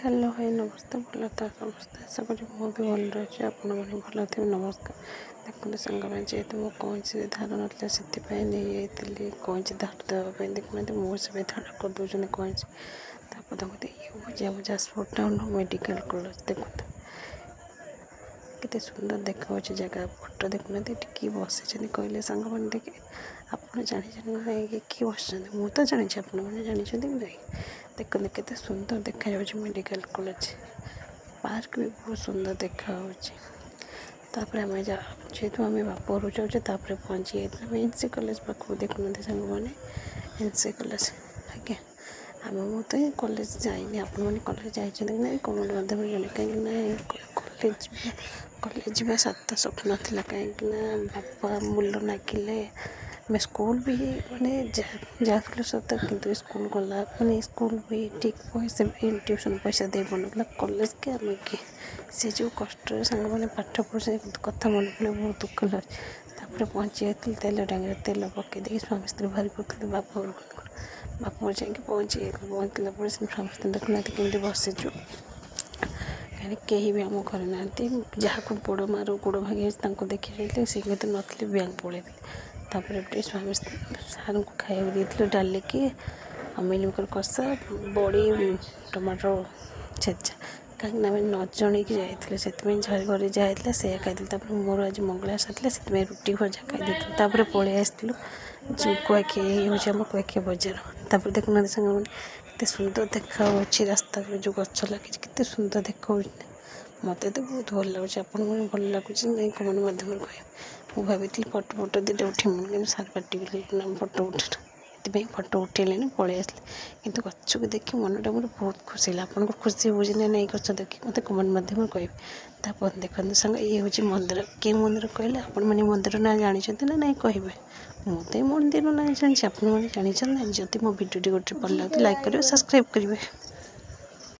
Hello hi नमस्ते भल था समस्ते आशा करी भी भल रही आपण मैंने भल थे नमस्कार। देखते सांग जेहतु मो कौन धार ना से नहीं कौच धार देवाई देखुना मोर भी धार करदे कौच देखते ये हूँ जाजपुर टाउन मेडिकल कॉलेज देखते केते सुंदर देखा जगह फोटो देखुना कि बसी कहले सांग मैंने देखे आप जानी ना कि बस मुझे जानी आपने जानते नहीं देखते केते सुंदर देखा मेडिकल कॉलेज पार्क भी बहुत सुंदर देखा तापर आम जेहतु आम बापर जाऊे पहुँची जाए एनसी कॉलेज पाक देखुना सांग मैंने एनसी कॉलेज आज्ञा आम मुझे कॉलेज जाइनी आपने कॉलेज जाइए ना कमेंट माध्यम जाने कहीं कॉलेज जा सात स्वप्न था कहीं बापा मूल नागिले मैं स्कूल भी मैंने जाऊँ सत कि स्कूल गला मैंने स्कूल भी ठीक पैसा ट्यूशन पैसा दे बनूला कॉलेज के आम किए सी जो कष्ट सांग मैंने पाठ पढ़े कथा मन पड़े बहुत दुख लगे पहुँची जाती तेल टांगे तेल पकई स्वामी स्त्री बाहरी पड़ते बापा बापा जाकि पहुँची पहुँचला स्वामी स्त्री देखुना केमी बसीचु कहीं कहीं भी आम घर ना जहाँ गोड़ मार गोड़ भागी देखी जाते सी नी बैंक पलैली स्वामी सार को खाया देते डालिकी मिलमिकर कषा बड़ी टमाटो छेचा कहीं न जन की जाइए से घर जाइए से खाई मोर आज मंगला सारा से रुटी भजा खाई पलि आसलु कुआखी हूँ आम कुआखिया बजार देखुना सांग मैंने सुंदर देखा रास्ता जो गच लगे केते सुंदर देखा मत तो बहुत भल लगे आपण मैंने भल लगुच नहीं कमेंट माध्यम कह मुझे भाई फटो फटो दुटा उठे सार पार्टी फटो उठे ये फटो उठेले पलि आसले कि गच को देखिए मनटा मोर बहुत खुशी है आपन खुशी बुझे ना नहीं गच देखिए मत कमेंट माध्यम कह देखते सांग ये हूँ मंदिर कि मंदिर कहले आपण मैंने मंदिर ना जानते ना नहीं कहे मुझे मंदिर ना जानी आपने जानते ना जदि मो भिडियो गोटे भल लगे लाइक करेंगे सब्सक्राइब करेंगे।